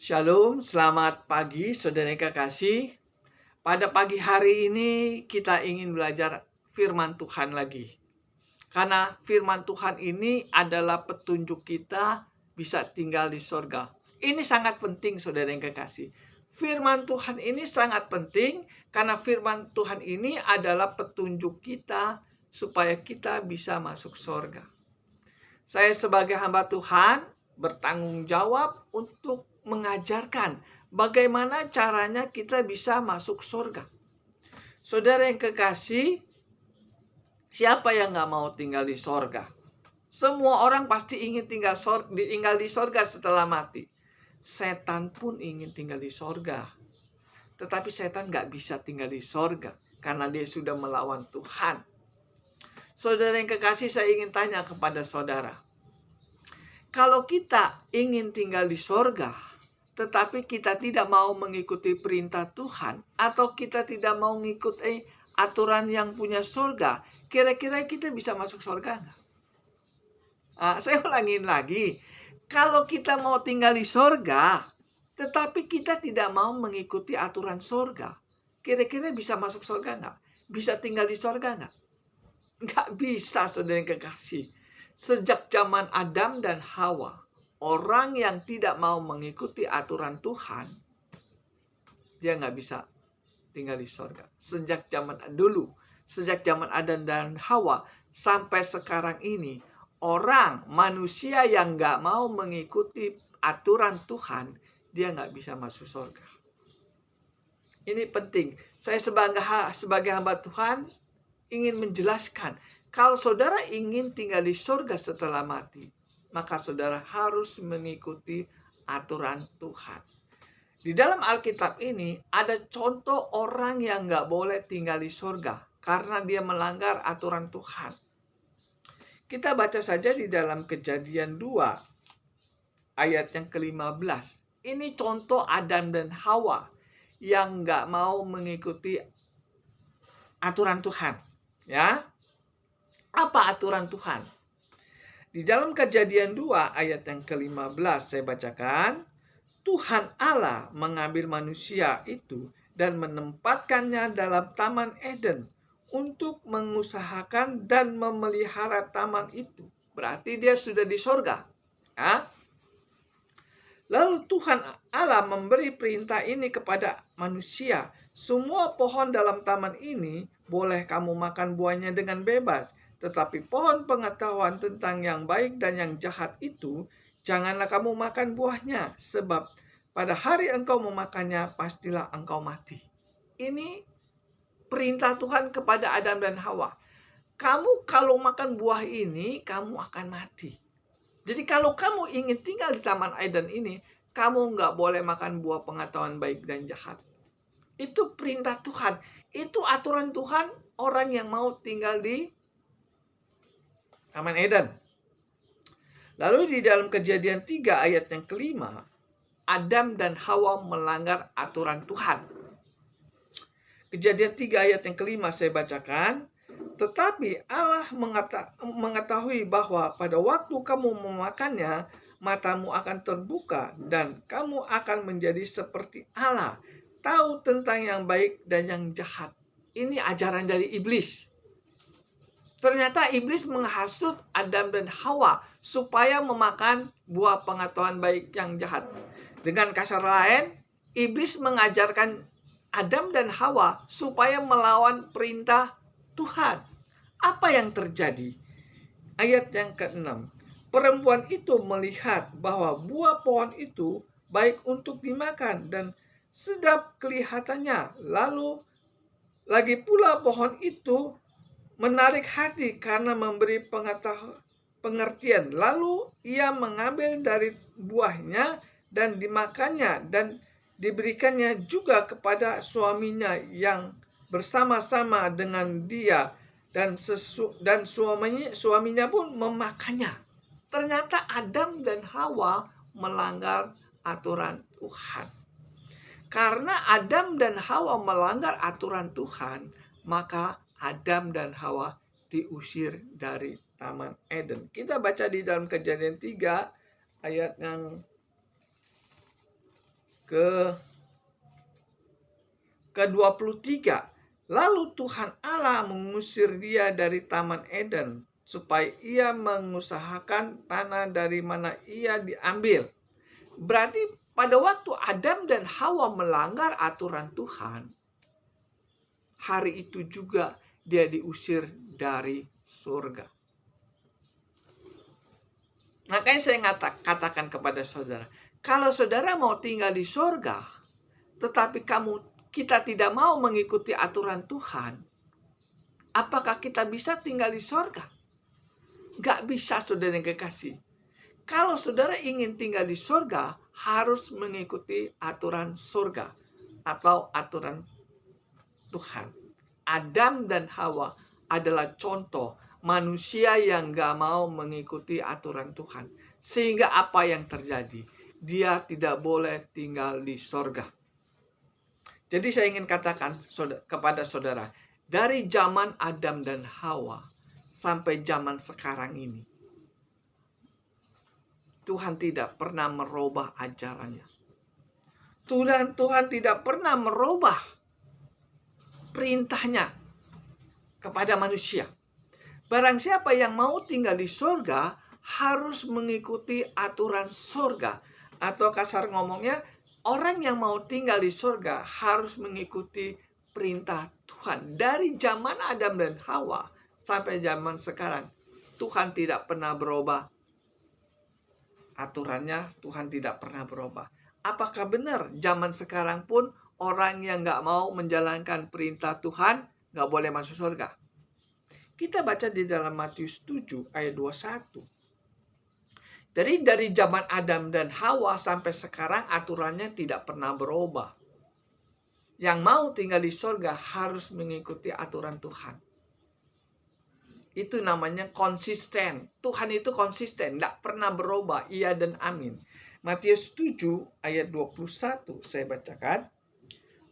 Shalom, selamat pagi saudara yang kekasih. Pada pagi hari ini kita ingin belajar firman Tuhan lagi. Karena firman Tuhan ini adalah petunjuk kita bisa tinggal di sorga. Ini sangat penting saudara yang kekasih. Firman Tuhan ini sangat penting karena firman Tuhan ini adalah petunjuk kita supaya kita bisa masuk sorga. Saya sebagai hamba Tuhan bertanggung jawab untuk mengajarkan bagaimana caranya kita bisa masuk surga. Saudara yang kekasih, siapa yang gak mau tinggal di surga? Semua orang pasti ingin tinggal di surga setelah mati. Setan pun ingin tinggal di surga. Tetapi setan gak bisa tinggal di surga karena dia sudah melawan Tuhan. Saudara yang kekasih, saya ingin tanya kepada saudara. Kalau kita ingin tinggal di sorga, tetapi kita tidak mau mengikuti perintah Tuhan, atau kita tidak mau mengikuti aturan yang punya sorga, kira-kira kita bisa masuk sorga nggak? Saya ulangin lagi, kalau kita mau tinggal di sorga, tetapi kita tidak mau mengikuti aturan sorga, kira-kira bisa masuk sorga nggak? Bisa tinggal di sorga nggak? Nggak bisa, saudara yang kekasih. Sejak zaman Adam dan Hawa, orang yang tidak mau mengikuti aturan Tuhan, dia nggak bisa tinggal di sorga. Sejak zaman dulu, sejak zaman Adam dan Hawa, sampai sekarang ini, orang, manusia yang nggak mau mengikuti aturan Tuhan, dia nggak bisa masuk sorga. Ini penting. Saya sebagai hamba Tuhan, ingin menjelaskan, kalau saudara ingin tinggal di surga setelah mati, maka saudara harus mengikuti aturan Tuhan. Di dalam Alkitab ini ada contoh orang yang gak boleh tinggal di surga karena dia melanggar aturan Tuhan. Kita baca saja di dalam Kejadian 2 ayat yang ke-15. Ini contoh Adam dan Hawa yang gak mau mengikuti aturan Tuhan. Ya, apa aturan Tuhan? Di dalam Kejadian 2 ayat yang ke-15 saya bacakan, Tuhan Allah mengambil manusia itu dan menempatkannya dalam Taman Eden untuk mengusahakan dan memelihara taman itu. Berarti dia sudah di sorga. Ya? Lalu Tuhan Allah memberi perintah ini kepada manusia. Semua pohon dalam taman ini boleh kamu makan buahnya dengan bebas. Tetapi pohon pengetahuan tentang yang baik dan yang jahat itu, janganlah kamu makan buahnya. Sebab pada hari engkau memakannya, pastilah engkau mati. Ini perintah Tuhan kepada Adam dan Hawa. Kamu kalau makan buah ini, kamu akan mati. Jadi kalau kamu ingin tinggal di Taman Eden ini, kamu nggak boleh makan buah pengetahuan baik dan jahat. Itu perintah Tuhan. Itu aturan Tuhan orang yang mau tinggal di Taman Eden. Lalu di dalam Kejadian 3 ayat yang ke-5, Adam dan Hawa melanggar aturan Tuhan. Kejadian 3 ayat yang ke-5 saya bacakan. Tetapi Allah mengetahui bahwa pada waktu kamu memakannya, matamu akan terbuka dan kamu akan menjadi seperti Allah, tahu tentang yang baik dan yang jahat. Ini ajaran dari iblis. Ternyata iblis menghasut Adam dan Hawa supaya memakan buah pengetahuan baik yang jahat. Dengan kasar lain, iblis mengajarkan Adam dan Hawa supaya melawan perintah Tuhan. Apa yang terjadi? Ayat yang ke-6. Perempuan itu melihat bahwa buah pohon itu baik untuk dimakan dan sedap kelihatannya. Lalu lagi pula pohon itu menarik hati karena memberi pengertian. Lalu ia mengambil dari buahnya dan dimakannya dan diberikannya juga kepada suaminya yang bersama-sama dengan dia, dan suaminya pun memakannya. Ternyata Adam dan Hawa melanggar aturan Tuhan. Karena Adam dan Hawa melanggar aturan Tuhan, maka Adam dan Hawa diusir dari Taman Eden. Kita baca di dalam Kejadian 3 ayat yang ke-23. Lalu Tuhan Allah mengusir dia dari Taman Eden supaya ia mengusahakan tanah dari mana ia diambil. Berarti pada waktu Adam dan Hawa melanggar aturan Tuhan, hari itu juga dia diusir dari surga. Makanya saya katakan kepada saudara, kalau saudara mau tinggal di surga, tetapi kita tidak mau mengikuti aturan Tuhan, apakah kita bisa tinggal di surga? Gak bisa, saudara yang kekasih. Kalau saudara ingin tinggal di surga, harus mengikuti aturan surga atau aturan Tuhan. Adam dan Hawa adalah contoh manusia yang gak mau mengikuti aturan Tuhan. Sehingga apa yang terjadi? Dia tidak boleh tinggal di surga. Jadi saya ingin katakan kepada saudara, dari zaman Adam dan Hawa sampai zaman sekarang ini, Tuhan tidak pernah merubah ajarannya. Tuhan tidak pernah merubah perintahnya kepada manusia. Barang siapa yang mau tinggal di surga harus mengikuti aturan surga. Atau kasar ngomongnya, orang yang mau tinggal di surga harus mengikuti perintah Tuhan. Dari zaman Adam dan Hawa sampai zaman sekarang, Tuhan tidak pernah berubah. Aturannya Tuhan tidak pernah berubah. Apakah benar zaman sekarang pun orang yang gak mau menjalankan perintah Tuhan gak boleh masuk surga? Kita baca di dalam Matius 7 ayat 21. Dari zaman Adam dan Hawa sampai sekarang aturannya tidak pernah berubah. Yang mau tinggal di surga harus mengikuti aturan Tuhan. Itu namanya konsisten. Tuhan itu konsisten, tidak pernah berubah. Iya dan amin. Matius 7 ayat 21 saya bacakan.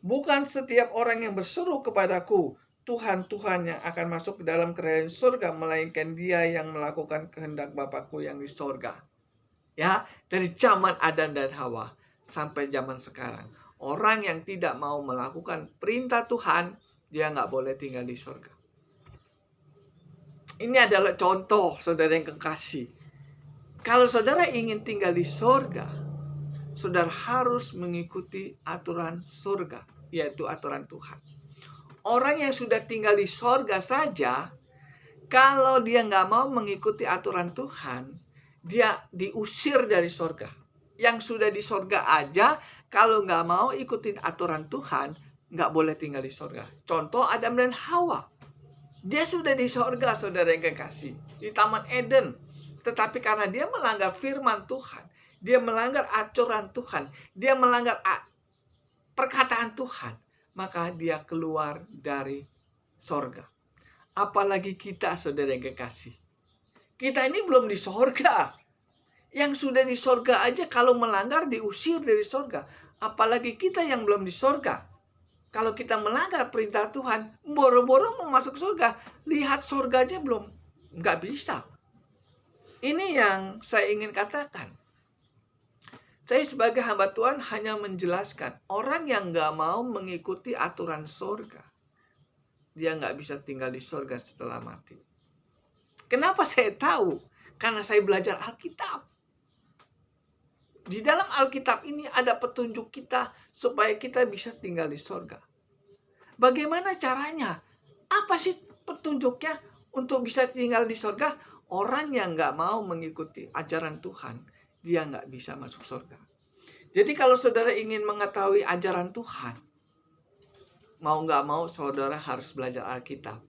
Bukan setiap orang yang berseru kepadaku, Tuhan, Tuhan, yang akan masuk ke dalam kerajaan surga, melainkan dia yang melakukan kehendak Bapakku yang di surga. Ya, dari zaman Adam dan Hawa sampai zaman sekarang, orang yang tidak mau melakukan perintah Tuhan, dia nggak boleh tinggal di surga. Ini adalah contoh, saudara yang kekasih. Kalau saudara ingin tinggal di surga, saudara harus mengikuti aturan surga, yaitu aturan Tuhan. Orang yang sudah tinggal di surga saja, kalau dia nggak mau mengikuti aturan Tuhan, dia diusir dari surga. Yang sudah di surga aja, kalau nggak mau ikutin aturan Tuhan, nggak boleh tinggal di surga. Contoh Adam dan Hawa. Dia sudah di surga, saudara yang kekasih, di Taman Eden. Tetapi karena dia melanggar firman Tuhan, dia melanggar aturan Tuhan, dia melanggar perkataan Tuhan, maka dia keluar dari surga. Apalagi kita, saudara yang kekasih. Kita ini belum di surga. Yang sudah di surga aja kalau melanggar diusir dari surga. Apalagi kita yang belum di surga. Kalau kita melanggar perintah Tuhan, boro-boro mau masuk surga, lihat surga aja belum, nggak bisa. Ini yang saya ingin katakan. Saya sebagai hamba Tuhan hanya menjelaskan, orang yang nggak mau mengikuti aturan surga, dia nggak bisa tinggal di surga setelah mati. Kenapa saya tahu? Karena saya belajar Alkitab. Di dalam Alkitab ini ada petunjuk kita supaya kita bisa tinggal di surga. Bagaimana caranya? Apa sih petunjuknya untuk bisa tinggal di surga? Orang yang nggak mau mengikuti ajaran Tuhan, dia nggak bisa masuk surga. Jadi kalau saudara ingin mengetahui ajaran Tuhan, mau nggak mau saudara harus belajar Alkitab.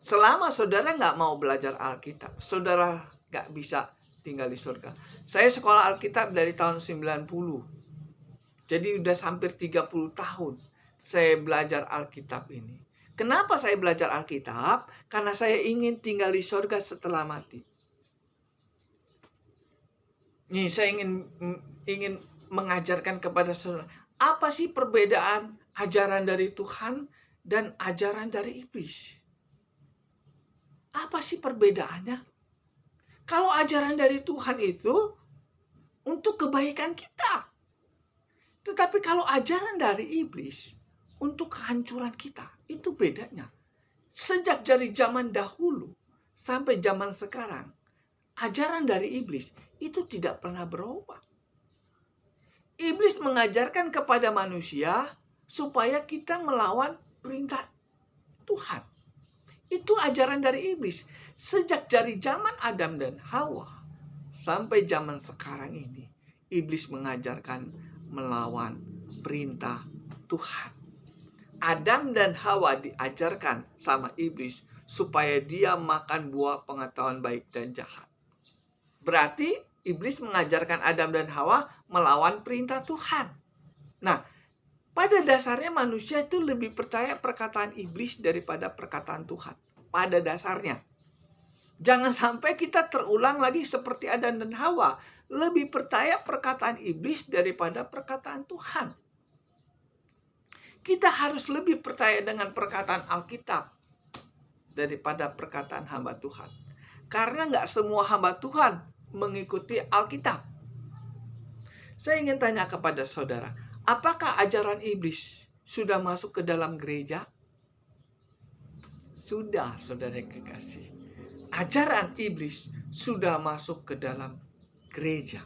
Selama saudara nggak mau belajar Alkitab, saudara nggak bisa tinggal di surga. Saya sekolah Alkitab dari tahun 90. Jadi udah hampir 30 tahun saya belajar Alkitab ini. Kenapa saya belajar Alkitab? Karena saya ingin tinggal di surga setelah mati. Nih, saya ingin mengajarkan kepada saudara, apa sih perbedaan ajaran dari Tuhan dan ajaran dari iblis? Apa sih perbedaannya? Kalau ajaran dari Tuhan itu untuk kebaikan kita. Tetapi kalau ajaran dari iblis untuk kehancuran kita, itu bedanya. Sejak dari zaman dahulu sampai zaman sekarang, ajaran dari iblis itu tidak pernah berubah. Iblis mengajarkan kepada manusia supaya kita melawan perintah Tuhan. Itu ajaran dari iblis. Sejak dari zaman Adam dan Hawa sampai zaman sekarang ini, iblis mengajarkan melawan perintah Tuhan. Adam dan Hawa diajarkan sama iblis supaya dia makan buah pengetahuan baik dan jahat. Berarti iblis mengajarkan Adam dan Hawa melawan perintah Tuhan. Nah, pada dasarnya manusia itu lebih percaya perkataan iblis daripada perkataan Tuhan. Pada dasarnya. Jangan sampai kita terulang lagi seperti Adam dan Hawa. Lebih percaya perkataan iblis daripada perkataan Tuhan. Kita harus lebih percaya dengan perkataan Alkitab daripada perkataan hamba Tuhan. Karena nggak semua hamba Tuhan mengikuti Alkitab. Saya ingin tanya kepada saudara, apakah ajaran iblis sudah masuk ke dalam gereja? Sudah, saudara yang kekasih. Ajaran iblis sudah masuk ke dalam gereja.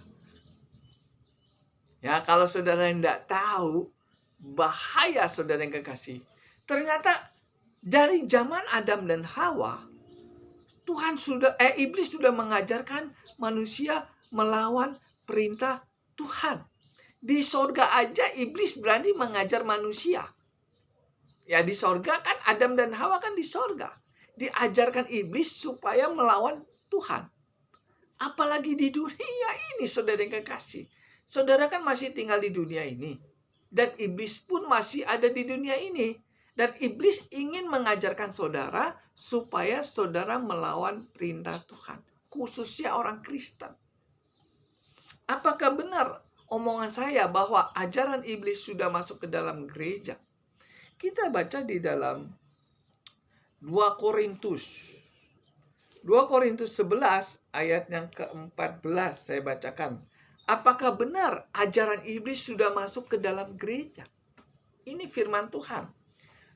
Ya, kalau saudara tidak tahu, bahaya saudara yang kekasih. Ternyata dari zaman Adam dan Hawa, iblis sudah mengajarkan manusia melawan perintah Tuhan. Di sorga aja iblis berani mengajar manusia. Ya, di sorga kan Adam dan Hawa kan di sorga. Diajarkan iblis supaya melawan Tuhan. Apalagi di dunia ini, saudara yang kekasih. Saudara kan masih tinggal di dunia ini. Dan iblis pun masih ada di dunia ini. Dan iblis ingin mengajarkan saudara supaya saudara melawan perintah Tuhan. Khususnya orang Kristen. Apakah benar omongan saya bahwa ajaran iblis sudah masuk ke dalam gereja? Kita baca di dalam 2 Korintus 11 ayat yang ke-14 saya bacakan. Apakah benar ajaran iblis sudah masuk ke dalam gereja? Ini firman Tuhan.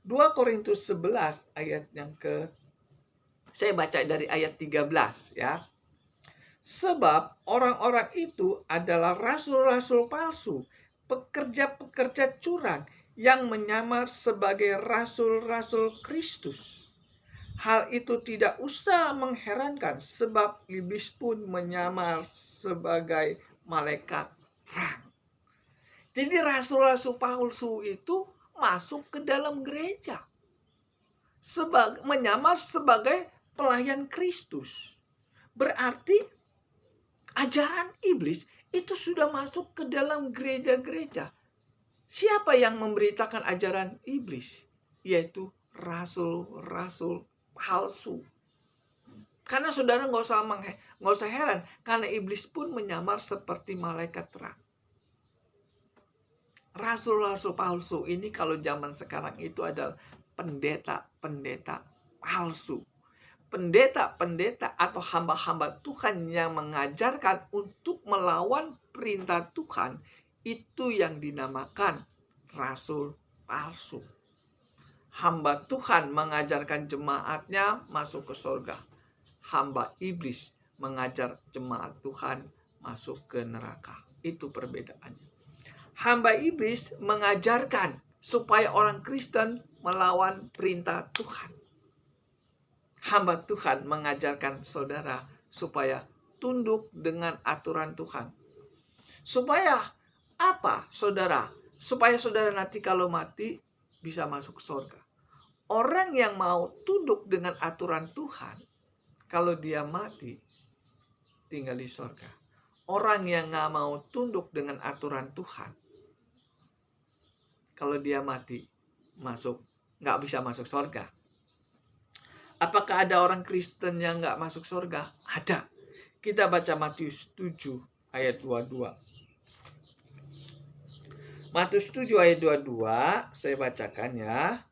2 Korintus 11 ayat yang saya baca dari ayat 13 ya. Sebab orang-orang itu adalah rasul-rasul palsu, pekerja-pekerja curang yang menyamar sebagai rasul-rasul Kristus. Hal itu tidak usah mengherankan sebab iblis pun menyamar sebagai malaikat terang. Jadi rasul-rasul palsu itu masuk ke dalam gereja. Menyamar sebagai pelayan Kristus. Berarti ajaran iblis itu sudah masuk ke dalam gereja-gereja. Siapa yang memberitakan ajaran iblis? Yaitu rasul-rasul palsu. Karena saudara nggak usah heran, karena iblis pun menyamar seperti malaikat terang. Rasul-rasul palsu ini kalau zaman sekarang itu adalah pendeta-pendeta palsu. Pendeta-pendeta atau hamba-hamba Tuhan yang mengajarkan untuk melawan perintah Tuhan, itu yang dinamakan rasul palsu. Hamba Tuhan mengajarkan jemaatnya masuk ke surga. Hamba iblis mengajar jemaat Tuhan masuk ke neraka. Itu perbedaannya. Hamba iblis mengajarkan supaya orang Kristen melawan perintah Tuhan. Hamba Tuhan mengajarkan saudara supaya tunduk dengan aturan Tuhan. Supaya apa, saudara? Supaya saudara nanti kalau mati bisa masuk surga. Orang yang mau tunduk dengan aturan Tuhan, kalau dia mati, tinggal di surga. Orang yang nggak mau tunduk dengan aturan Tuhan, kalau dia mati, nggak bisa masuk surga. Apakah ada orang Kristen yang nggak masuk surga? Ada. Kita baca Matius 7 ayat 22. Matius 7 ayat 22, saya bacakan ya.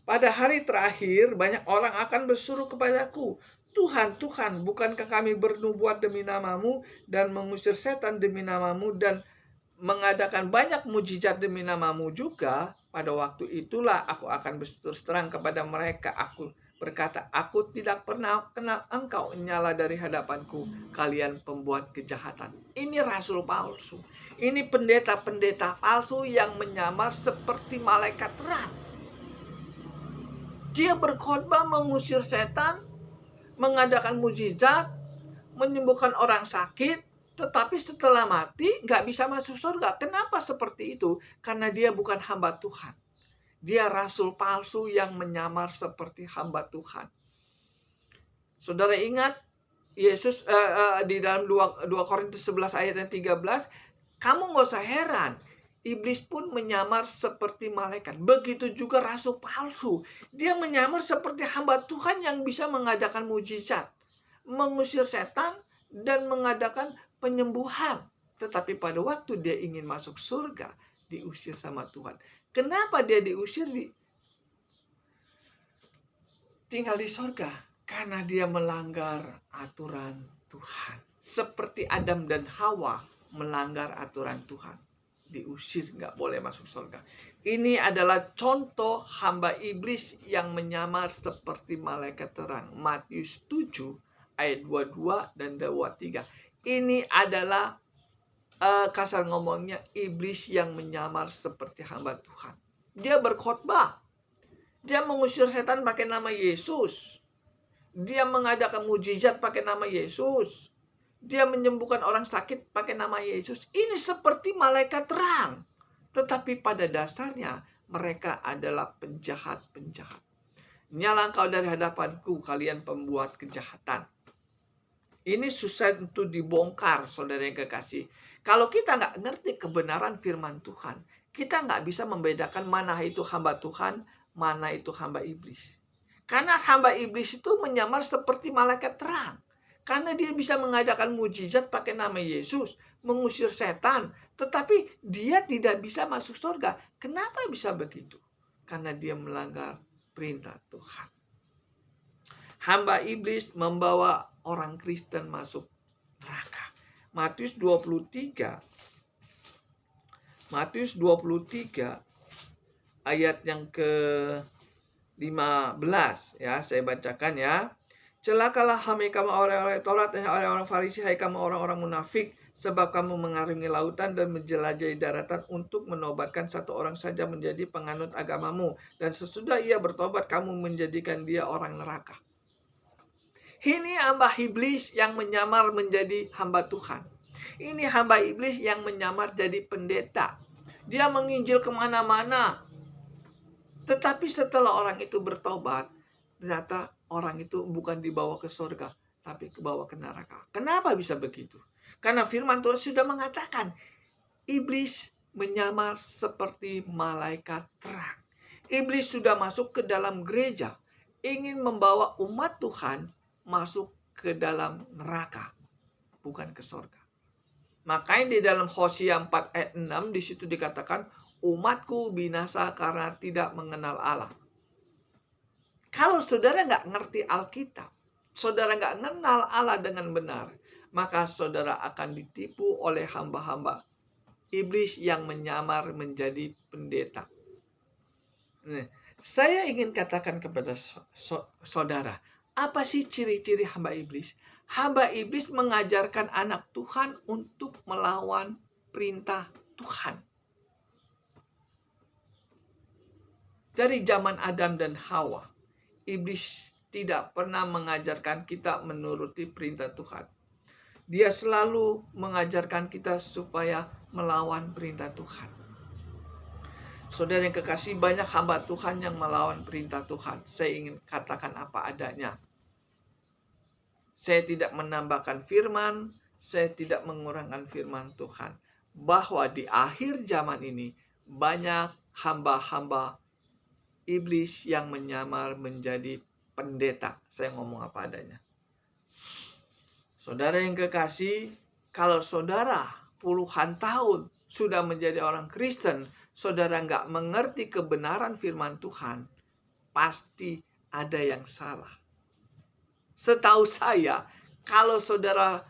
Pada hari terakhir banyak orang akan berseru kepadaku, Tuhan, Tuhan, bukankah kami bernubuat demi namamu dan mengusir setan demi namamu dan mengadakan banyak mujizat demi namamu juga, pada waktu itulah aku akan berterus terang kepada mereka. Aku berkata, aku tidak pernah kenal engkau, nyala dari hadapanku, kalian pembuat kejahatan. Ini rasul palsu. Ini pendeta-pendeta palsu yang menyamar seperti malaikat terang. Dia berkhotbah mengusir setan, mengadakan mujizat, menyembuhkan orang sakit, tetapi setelah mati nggak bisa masuk surga. Kenapa seperti itu? Karena dia bukan hamba Tuhan. Dia rasul palsu yang menyamar seperti hamba Tuhan. Saudara ingat Yesus di dalam 2 Korintus 11 ayat yang 13, kamu nggak usah heran. Iblis pun menyamar seperti malaikat. Begitu juga rasul palsu. Dia menyamar seperti hamba Tuhan yang bisa mengadakan mujizat, mengusir setan, dan mengadakan penyembuhan. Tetapi pada waktu dia ingin masuk surga, diusir sama Tuhan. Kenapa dia diusir? Tinggal di surga. Karena dia melanggar aturan Tuhan. Seperti Adam dan Hawa melanggar aturan Tuhan. Diusir, nggak boleh masuk surga. Ini adalah contoh hamba iblis yang menyamar seperti malaikat terang. Matius 7 ayat 22 dan 23. Ini adalah kasar ngomongnya iblis yang menyamar seperti hamba Tuhan. Dia berkhotbah. Dia mengusir setan pakai nama Yesus. Dia mengadakan mujizat pakai nama Yesus. Dia menyembuhkan orang sakit pakai nama Yesus. Ini seperti malaikat terang. Tetapi pada dasarnya mereka adalah penjahat-penjahat. Nyala engkau dari hadapanku, kalian pembuat kejahatan. Ini susah untuk dibongkar, saudara yang kekasih. Kalau kita nggak ngerti kebenaran firman Tuhan, kita nggak bisa membedakan mana itu hamba Tuhan, mana itu hamba iblis. Karena hamba iblis itu menyamar seperti malaikat terang. Karena dia bisa mengadakan mujizat pakai nama Yesus, mengusir setan, tetapi dia tidak bisa masuk surga. Kenapa bisa begitu? Karena dia melanggar perintah Tuhan. Hamba iblis membawa orang Kristen masuk neraka. Matius 23 ayat yang ke-15 ya, saya bacakan ya. Celakalah hai kamu orang-orang Taurat dan orang-orang Farisi, hai kamu orang-orang munafik, sebab kamu mengarungi lautan dan menjelajahi daratan untuk menobatkan satu orang saja menjadi penganut agamamu, dan sesudah ia bertobat kamu menjadikan dia orang neraka. Ini hamba iblis yang menyamar menjadi hamba Tuhan. Ini hamba iblis yang menyamar jadi pendeta. Dia menginjil kemana-mana. Tetapi setelah orang itu bertobat, ternyata orang itu bukan dibawa ke surga, tapi dibawa ke neraka. Kenapa bisa begitu? Karena firman Tuhan sudah mengatakan, iblis menyamar seperti malaikat terang. Iblis sudah masuk ke dalam gereja, ingin membawa umat Tuhan masuk ke dalam neraka, bukan ke surga. Makanya di dalam Hosea 4 ayat 6 di situ dikatakan, umatku binasa karena tidak mengenal Allah. Kalau saudara nggak ngerti Alkitab, saudara nggak mengenal Allah dengan benar, maka saudara akan ditipu oleh hamba-hamba iblis yang menyamar menjadi pendeta. Nah, saya ingin katakan kepada saudara, apa sih ciri-ciri hamba iblis? Hamba iblis mengajarkan anak Tuhan untuk melawan perintah Tuhan. Dari zaman Adam dan Hawa, iblis tidak pernah mengajarkan kita menuruti perintah Tuhan. Dia selalu mengajarkan kita supaya melawan perintah Tuhan. Saudara yang kekasih, banyak hamba Tuhan yang melawan perintah Tuhan. Saya ingin katakan apa adanya. Saya tidak menambahkan firman, saya tidak mengurangkan firman Tuhan. Bahwa di akhir zaman ini, banyak hamba-hamba iblis yang menyamar menjadi pendeta. Saya ngomong apa adanya. Saudara yang kekasih, kalau saudara puluhan tahun sudah menjadi orang Kristen, saudara nggak mengerti kebenaran firman Tuhan, pasti ada yang salah. Setahu saya, kalau saudara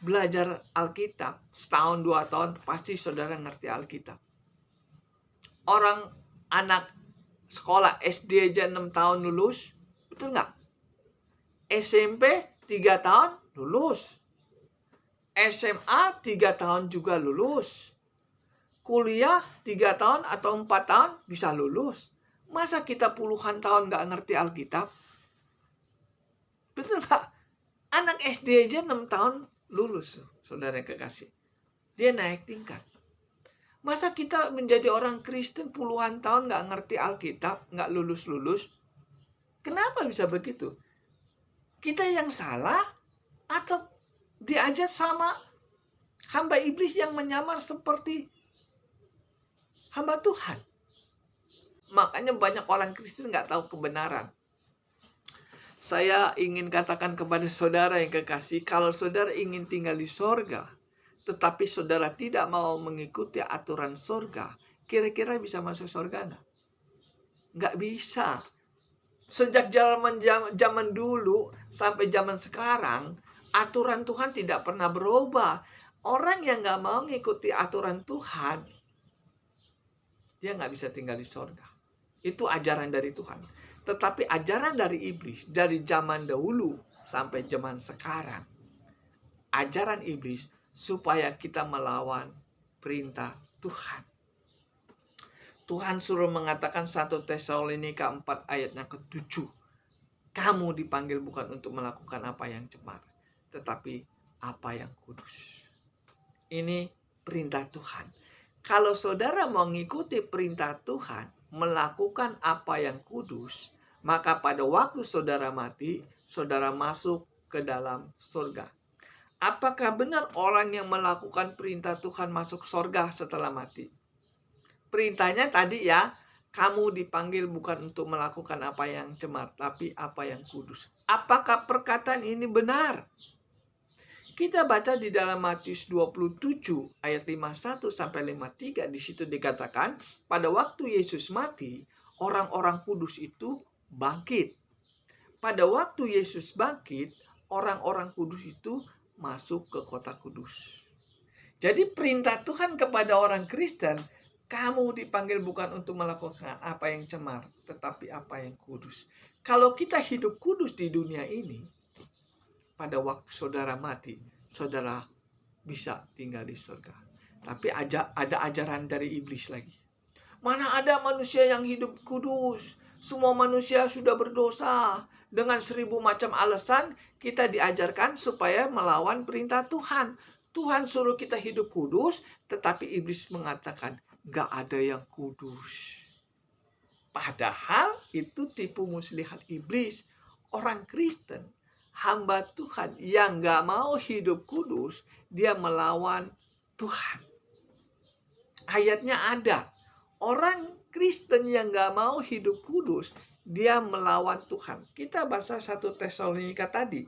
belajar Alkitab setahun 2 tahun, pasti saudara ngerti Alkitab. Orang anak sekolah SD aja 6 tahun lulus, betul nggak? SMP 3 tahun lulus, SMA 3 tahun juga lulus, kuliah 3 tahun atau 4 tahun bisa lulus. Masa kita puluhan tahun nggak ngerti Alkitab? Betul nggak? Anak SD aja 6 tahun lulus, saudara yang kekasih. Dia naik tingkat. Masa kita menjadi orang Kristen puluhan tahun nggak ngerti Alkitab, nggak lulus-lulus? Kenapa bisa begitu? Kita yang salah atau diajar sama hamba iblis yang menyamar seperti hamba Tuhan? Makanya banyak orang Kristen nggak tahu kebenaran. Saya ingin katakan kepada saudara yang kekasih, kalau saudara ingin tinggal di sorga, tetapi saudara tidak mau mengikuti aturan sorga, kira-kira bisa masuk sorga nggak? Nggak bisa. Sejak zaman dulu sampai zaman sekarang, aturan Tuhan tidak pernah berubah. Orang yang nggak mau mengikuti aturan Tuhan, dia nggak bisa tinggal di sorga. Itu ajaran dari Tuhan. Tetapi ajaran dari iblis, dari zaman dahulu sampai zaman sekarang, ajaran iblis supaya kita melawan perintah Tuhan. Tuhan suruh mengatakan 1 Tesalonika 4 ayatnya ke-7. Kamu dipanggil bukan untuk melakukan apa yang cemar, tetapi apa yang kudus. Ini perintah Tuhan. Kalau saudara mau mengikuti perintah Tuhan, melakukan apa yang kudus, maka pada waktu saudara mati, saudara masuk ke dalam surga. Apakah benar orang yang melakukan perintah Tuhan masuk surga setelah mati? Perintahnya tadi ya, kamu dipanggil bukan untuk melakukan apa yang cemar, tapi apa yang kudus. Apakah perkataan ini benar? Kita baca di dalam Matius 27 ayat 51 sampai 53, di situ dikatakan, pada waktu Yesus mati, orang-orang kudus itu bangkit. Pada waktu Yesus bangkit, orang-orang kudus itu masuk ke kota kudus. Jadi perintah Tuhan kepada orang Kristen, kamu dipanggil bukan untuk melakukan apa yang cemar, tetapi apa yang kudus. Kalau kita hidup kudus di dunia ini, pada waktu saudara mati, saudara bisa tinggal di surga. Tapi ada ajaran dari iblis lagi. Mana ada manusia yang hidup kudus? Semua manusia sudah berdosa. Dengan 1000 macam alasan kita diajarkan supaya melawan perintah Tuhan. Tuhan suruh kita hidup kudus, tetapi iblis mengatakan gak ada yang kudus. Padahal itu tipu muslihat iblis. Orang Kristen, hamba Tuhan yang gak mau hidup kudus, dia melawan Tuhan. Ayatnya ada. Orang Kristen yang gak mau hidup kudus, dia melawan Tuhan. Kita baca 1 Tesalonika tadi.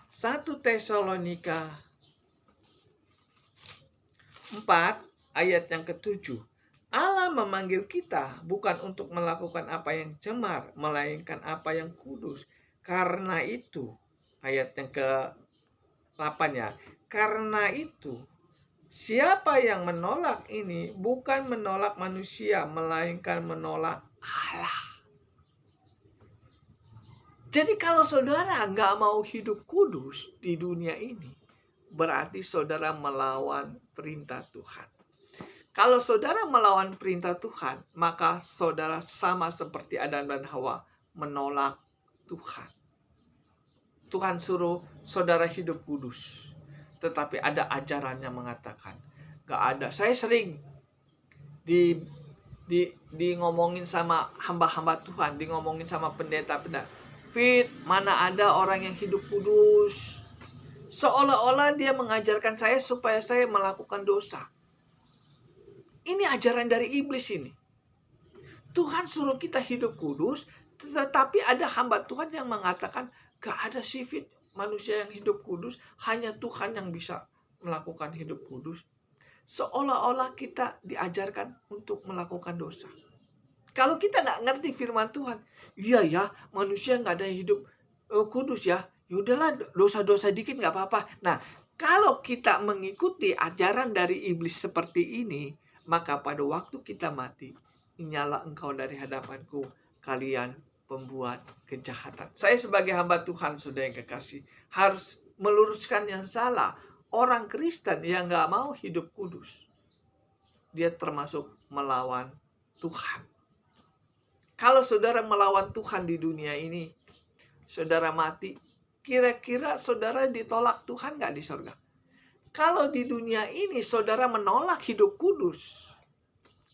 1 Tesalonika 4 ayat yang ke-7. Allah memanggil kita bukan untuk melakukan apa yang cemar, melainkan apa yang kudus. Karena itu, ayat yang ke-8 ya. Karena itu, siapa yang menolak ini bukan menolak manusia, melainkan menolak Allah. Jadi kalau saudara nggak mau hidup kudus di dunia ini, berarti saudara melawan perintah Tuhan. Kalau saudara melawan perintah Tuhan, maka saudara sama seperti Adam dan Hawa menolak Tuhan. Tuhan suruh saudara hidup kudus, tetapi ada ajarannya mengatakan gak ada. Saya sering di ngomongin sama hamba-hamba Tuhan, di ngomongin sama pendeta-pendeta. Fit, mana ada orang yang hidup kudus? Seolah-olah dia mengajarkan saya supaya saya melakukan dosa. Ini ajaran dari iblis ini. Tuhan suruh kita hidup kudus, tetapi ada hamba Tuhan yang mengatakan gak ada sih Fit, manusia yang hidup kudus, hanya Tuhan yang bisa melakukan hidup kudus. Seolah-olah kita diajarkan untuk melakukan dosa. Kalau kita nggak ngerti firman Tuhan, iya ya, manusia nggak ada yang hidup kudus ya. Ya udahlah, dosa-dosa dikit nggak apa-apa. Nah, kalau kita mengikuti ajaran dari iblis seperti ini, maka pada waktu kita mati, nyala engkau dari hadapanku, kalian pembuat kejahatan. Saya sebagai hamba Tuhan, saudara yang kekasih, harus meluruskan yang salah. Orang Kristen yang nggak mau hidup kudus, dia termasuk melawan Tuhan. Kalau saudara melawan Tuhan di dunia ini, saudara mati, kira-kira saudara ditolak Tuhan nggak di sorga? Kalau di dunia ini saudara menolak hidup kudus,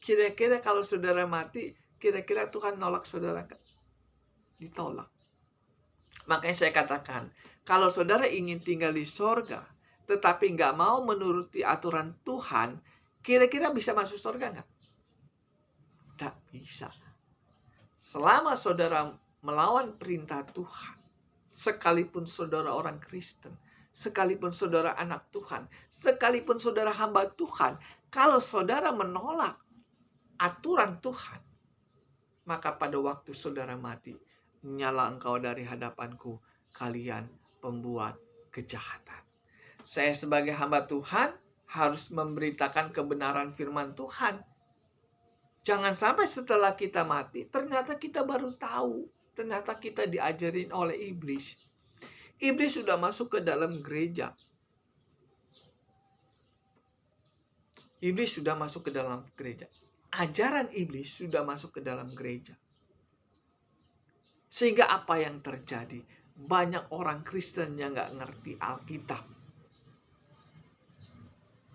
kira-kira kalau saudara mati, kira-kira Tuhan nolak saudara nggak? Ditolak. Makanya saya katakan, kalau saudara ingin tinggal di sorga, tetapi nggak mau menuruti aturan Tuhan, kira-kira bisa masuk sorga nggak? Tak bisa. Selama saudara melawan perintah Tuhan, sekalipun saudara orang Kristen, sekalipun saudara anak Tuhan, sekalipun saudara hamba Tuhan, kalau saudara menolak aturan Tuhan, maka pada waktu saudara mati, nyala engkau dari hadapanku, kalian pembuat kejahatan. Saya sebagai hamba Tuhan harus memberitakan kebenaran firman Tuhan. Jangan sampai setelah kita mati, ternyata kita baru tahu. Ternyata kita diajarin oleh iblis. Iblis sudah masuk ke dalam gereja. Iblis sudah masuk ke dalam gereja. Ajaran iblis sudah masuk ke dalam gereja. Sehingga apa yang terjadi? Banyak orang Kristen yang nggak ngerti Alkitab.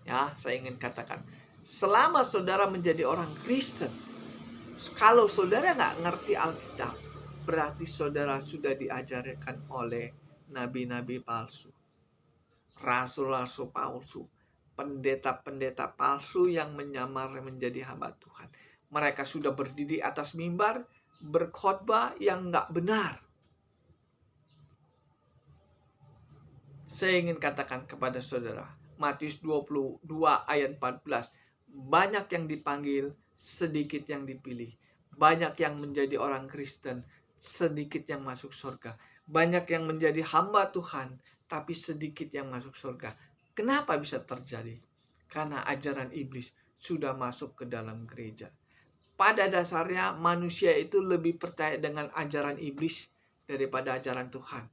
Ya, saya ingin katakan, selama saudara menjadi orang Kristen, kalau saudara nggak ngerti Alkitab, berarti saudara sudah diajarkan oleh nabi-nabi palsu, rasul-rasul palsu, pendeta-pendeta palsu yang menyamar menjadi hamba Tuhan. Mereka sudah berdiri atas mimbar, berkhotbah yang nggak benar. Saya ingin katakan kepada saudara, Matius 22 ayat 14, banyak yang dipanggil, sedikit yang dipilih. Banyak yang menjadi orang Kristen, sedikit yang masuk surga. Banyak yang menjadi hamba Tuhan, tapi sedikit yang masuk surga. Kenapa bisa terjadi? Karena ajaran iblis sudah masuk ke dalam gereja. Pada dasarnya manusia itu lebih percaya dengan ajaran iblis daripada ajaran Tuhan.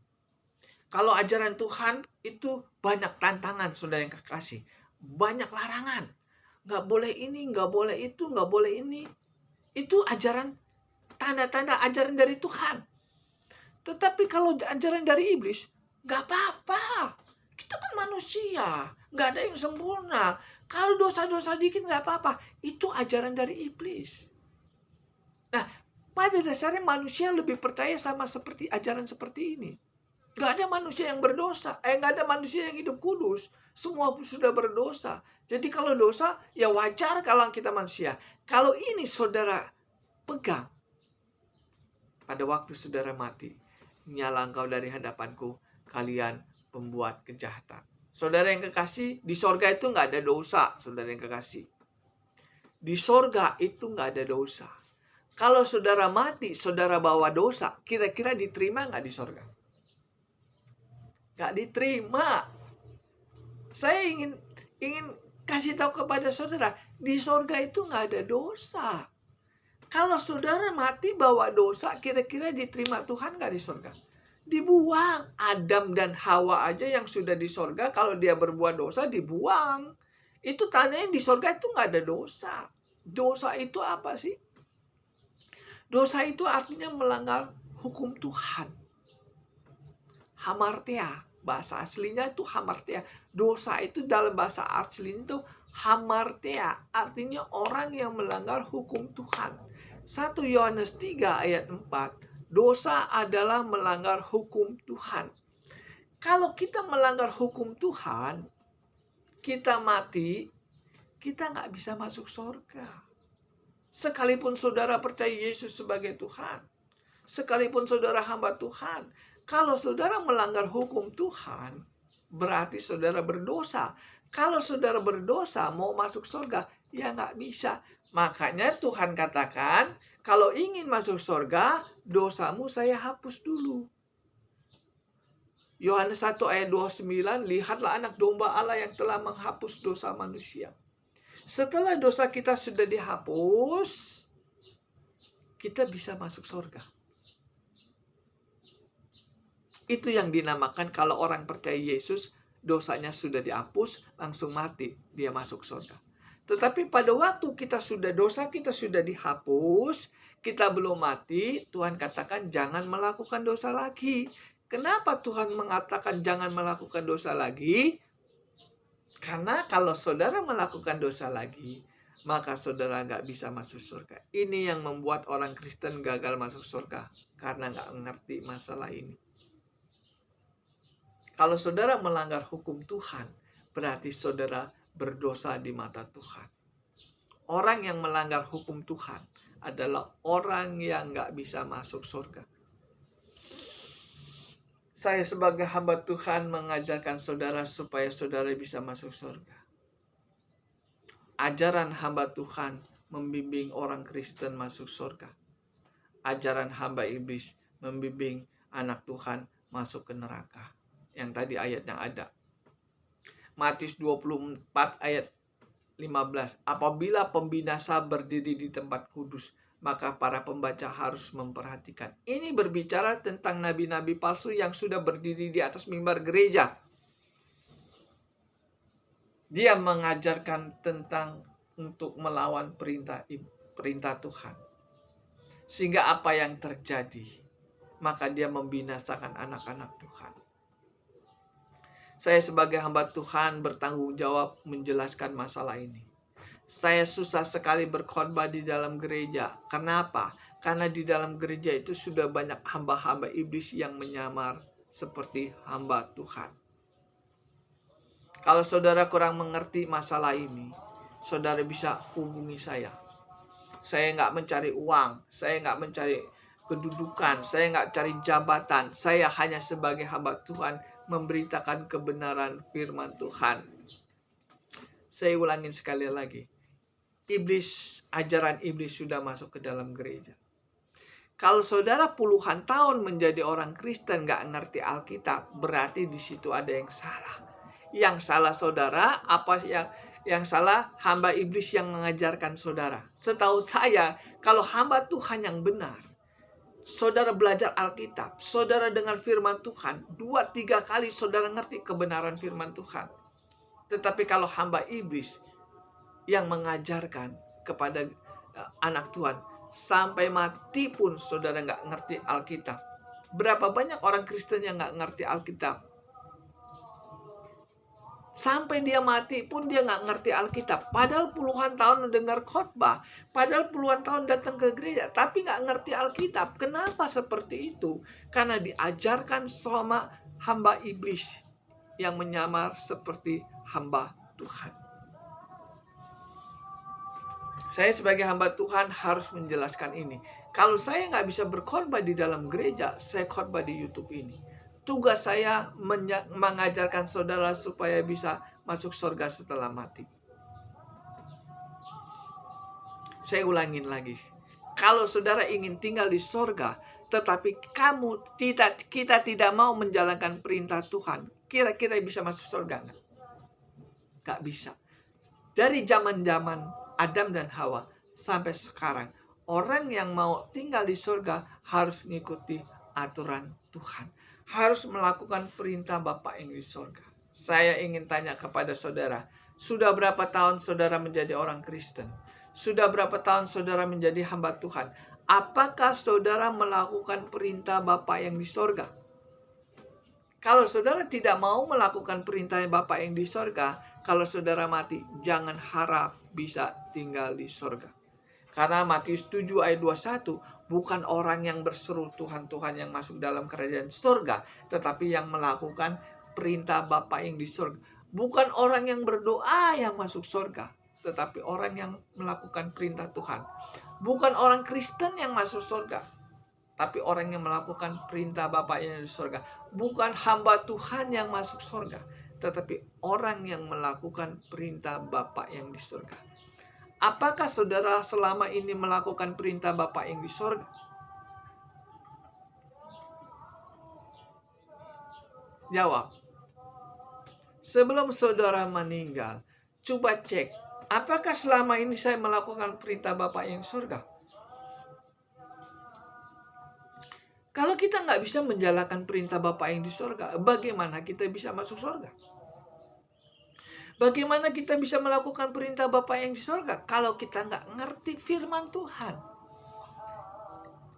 Kalau ajaran Tuhan itu banyak tantangan, saudara yang kekasih. Banyak larangan. Nggak boleh ini, nggak boleh itu, nggak boleh ini. Itu ajaran, tanda-tanda ajaran dari Tuhan. Tetapi kalau ajaran dari iblis, nggak apa-apa. Kita kan manusia, nggak ada yang sempurna. Kalau dosa-dosa dikit nggak apa-apa. Itu ajaran dari iblis. Nah, pada dasarnya manusia lebih percaya sama seperti ajaran seperti ini. Gak ada manusia yang berdosa. Gak ada manusia yang hidup kudus. Semua sudah berdosa. Jadi kalau dosa, ya wajar kalau kita manusia. Kalau ini saudara pegang, pada waktu saudara mati, nyala engkau dari hadapanku, kalian pembuat kejahatan. Saudara yang kekasih, di sorga itu gak ada dosa, saudara yang kekasih. Di sorga itu gak ada dosa. Kalau saudara mati, saudara bawa dosa, kira-kira diterima gak di sorga? Gak diterima. Saya ingin kasih tahu kepada saudara, di sorga itu gak ada dosa. Kalau saudara mati bawa dosa, kira-kira diterima Tuhan gak di sorga? Dibuang. Adam dan Hawa aja yang sudah di sorga, kalau dia berbuat dosa dibuang. Itu tandanya di sorga itu gak ada dosa. Dosa itu apa sih? Dosa itu artinya melanggar hukum Tuhan. Hamartia, bahasa aslinya itu hamartia. Dosa itu dalam bahasa aslinya itu hamartia, artinya orang yang melanggar hukum Tuhan. 1 Yohanes 3 ayat 4, dosa adalah melanggar hukum Tuhan. Kalau kita melanggar hukum Tuhan, kita mati, kita nggak bisa masuk surga. Sekalipun saudara percaya Yesus sebagai Tuhan, sekalipun saudara hamba Tuhan, kalau saudara melanggar hukum Tuhan, berarti saudara berdosa. Kalau saudara berdosa mau masuk surga, ya nggak bisa. Makanya Tuhan katakan, kalau ingin masuk surga, dosamu saya hapus dulu. Yohanes 1 ayat 29, lihatlah anak domba Allah yang telah menghapus dosa manusia. Setelah dosa kita sudah dihapus, kita bisa masuk surga. Itu yang dinamakan kalau orang percaya Yesus, dosanya sudah dihapus, langsung mati, dia masuk surga. Tetapi pada waktu dosa kita sudah dihapus, kita belum mati, Tuhan katakan jangan melakukan dosa lagi. Kenapa Tuhan mengatakan jangan melakukan dosa lagi? Karena kalau saudara melakukan dosa lagi, maka saudara nggak bisa masuk surga. Ini yang membuat orang Kristen gagal masuk surga, karena nggak mengerti masalah ini. Kalau saudara melanggar hukum Tuhan, berarti saudara berdosa di mata Tuhan. Orang yang melanggar hukum Tuhan adalah orang yang nggak bisa masuk surga. Saya sebagai hamba Tuhan mengajarkan saudara supaya saudara bisa masuk surga. Ajaran hamba Tuhan membimbing orang Kristen masuk surga. Ajaran hamba iblis membimbing anak Tuhan masuk ke neraka. Yang tadi ayatnya ada. Matius 24 ayat 15. Apabila pembinasa berdiri di tempat kudus, maka para pembaca harus memperhatikan. Ini berbicara tentang nabi-nabi palsu yang sudah berdiri di atas mimbar gereja. Dia mengajarkan tentang untuk melawan perintah Tuhan. Sehingga apa yang terjadi? Maka dia membinasakan anak-anak Tuhan. Saya sebagai hamba Tuhan bertanggung jawab menjelaskan masalah ini. Saya susah sekali berkhotbah di dalam gereja. Kenapa? Karena di dalam gereja itu sudah banyak hamba-hamba iblis yang menyamar seperti hamba Tuhan. Kalau saudara kurang mengerti masalah ini, saudara bisa hubungi saya. Saya nggak mencari uang, saya nggak mencari kedudukan, saya nggak cari jabatan. Saya hanya sebagai hamba Tuhan memberitakan kebenaran firman Tuhan. Saya ulangin sekali lagi. Ajaran iblis sudah masuk ke dalam gereja. Kalau saudara puluhan tahun menjadi orang Kristen nggak ngerti Alkitab, berarti di situ ada yang salah. Yang salah saudara, yang salah hamba iblis yang mengajarkan saudara. Setahu saya, kalau hamba Tuhan yang benar, saudara belajar Alkitab, saudara dengar firman Tuhan, 2-3 kali saudara ngerti kebenaran firman Tuhan. Tetapi kalau hamba iblis yang mengajarkan kepada anak Tuhan, sampai mati pun saudara nggak ngerti Alkitab. Berapa banyak orang Kristen yang nggak ngerti Alkitab? Sampai dia mati pun dia nggak ngerti Alkitab. Padahal puluhan tahun mendengar khotbah, padahal puluhan tahun datang ke gereja, tapi nggak ngerti Alkitab. Kenapa seperti itu? Karena diajarkan sama hamba iblis yang menyamar seperti hamba Tuhan. Saya sebagai hamba Tuhan harus menjelaskan ini. Kalau saya nggak bisa berkhotbah di dalam gereja, saya khotbah di YouTube ini. Tugas saya mengajarkan saudara supaya bisa masuk surga setelah mati. Saya ulangin lagi. Kalau saudara ingin tinggal di surga, tetapi kita tidak mau menjalankan perintah Tuhan, kira-kira bisa masuk surga nggak? Nggak bisa. Dari zaman-zaman Adam dan Hawa sampai sekarang, orang yang mau tinggal di surga harus mengikuti aturan Tuhan. Harus melakukan perintah Bapa yang di surga. Saya ingin tanya kepada saudara, sudah berapa tahun saudara menjadi orang Kristen? Sudah berapa tahun saudara menjadi hamba Tuhan? Apakah saudara melakukan perintah Bapa yang di surga? Kalau saudara tidak mau melakukan perintah Bapa yang di surga, kalau saudara mati, jangan harap bisa tinggal di surga. Karena Matius 7 ayat 21, bukan orang yang berseru Tuhan, Tuhan yang masuk dalam kerajaan surga, tetapi yang melakukan perintah Bapa yang di surga. Bukan orang yang berdoa yang masuk surga, tetapi orang yang melakukan perintah Tuhan. Bukan orang Kristen yang masuk surga, tapi orang yang melakukan perintah Bapa yang di surga. Bukan hamba Tuhan yang masuk surga, tetapi orang yang melakukan perintah Bapa yang di surga. Apakah saudara selama ini melakukan perintah Bapa yang di surga? Jawab. Sebelum saudara meninggal, coba cek, apakah selama ini saya melakukan perintah Bapa yang di surga? Kalau kita nggak bisa menjalankan perintah Bapa yang di surga, bagaimana kita bisa masuk surga? Bagaimana kita bisa melakukan perintah Bapa yang di surga kalau kita nggak ngerti firman Tuhan?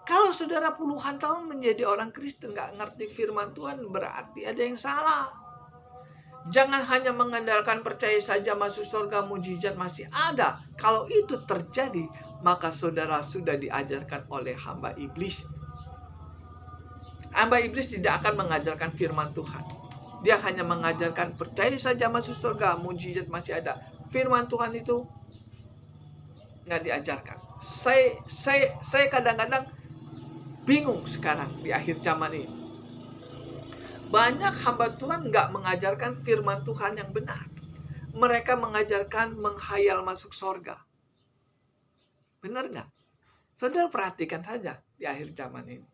Kalau saudara puluhan tahun menjadi orang Kristen nggak ngerti firman Tuhan, berarti ada yang salah. Jangan hanya mengandalkan percaya saja masuk surga, mujizat masih ada. Kalau itu terjadi, maka saudara sudah diajarkan oleh hamba iblis. Hamba iblis tidak akan mengajarkan firman Tuhan. Dia hanya mengajarkan percaya saja masuk surga, mujizat masih ada. Firman Tuhan itu nggak diajarkan. Saya kadang-kadang bingung sekarang di akhir zaman ini. Banyak hamba Tuhan nggak mengajarkan firman Tuhan yang benar. Mereka mengajarkan menghayal masuk surga. Benar nggak? Saudara perhatikan saja di akhir zaman ini.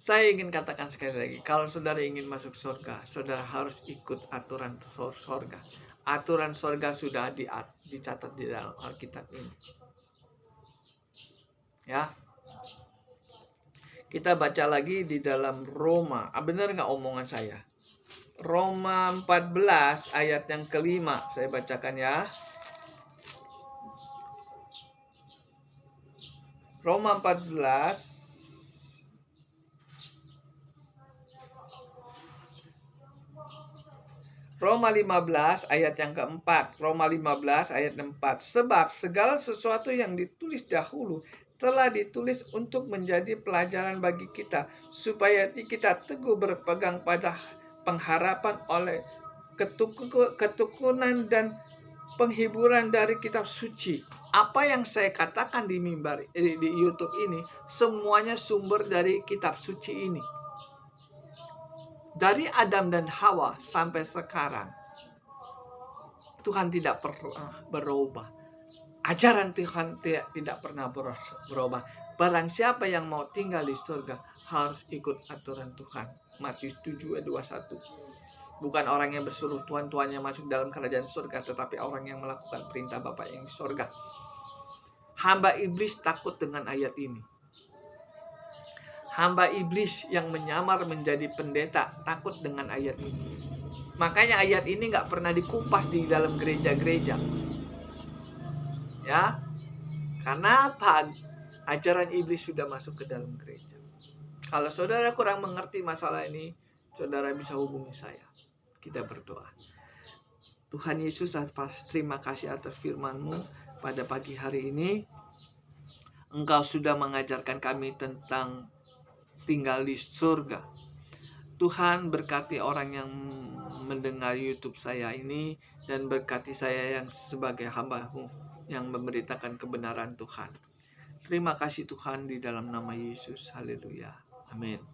Saya ingin katakan sekali lagi, kalau saudara ingin masuk surga, saudara harus ikut aturan surga. Aturan surga sudah dicatat di dalam Alkitab ini. Ya. Kita baca lagi di dalam Roma. Benar nggak omongan saya? Roma 14 ayat yang kelima. Saya bacakan ya. Roma 14 Roma 15 ayat yang keempat. Roma 15 ayat 4. Sebab segala sesuatu yang ditulis dahulu telah ditulis untuk menjadi pelajaran bagi kita, supaya kita teguh berpegang pada pengharapan oleh ketekunan dan penghiburan dari kitab suci. Apa yang saya katakan di mimbar di YouTube ini, semuanya sumber dari kitab suci ini. Dari Adam dan Hawa sampai sekarang, Tuhan tidak pernah berubah. Ajaran Tuhan tidak pernah berubah. Barang siapa yang mau tinggal di surga harus ikut aturan Tuhan. Matius 7:21. Bukan orang yang berseru Tuhan-Tuhannya masuk dalam kerajaan surga, tetapi orang yang melakukan perintah Bapa yang di surga. Hamba iblis takut dengan ayat ini. Hamba iblis yang menyamar menjadi pendeta takut dengan ayat ini. Makanya ayat ini nggak pernah dikupas di dalam gereja-gereja. Ya, karena apa? Ajaran iblis sudah masuk ke dalam gereja. Kalau saudara kurang mengerti masalah ini, saudara bisa hubungi saya. Kita berdoa. Tuhan Yesus, terima kasih atas firman-Mu pada pagi hari ini. Engkau sudah mengajarkan kami tentang tinggal di surga. Tuhan berkati orang yang mendengar YouTube saya ini, dan berkati saya yang sebagai hamba-Mu yang memberitakan kebenaran Tuhan. Terima kasih Tuhan, di dalam nama Yesus. Haleluya. Amin.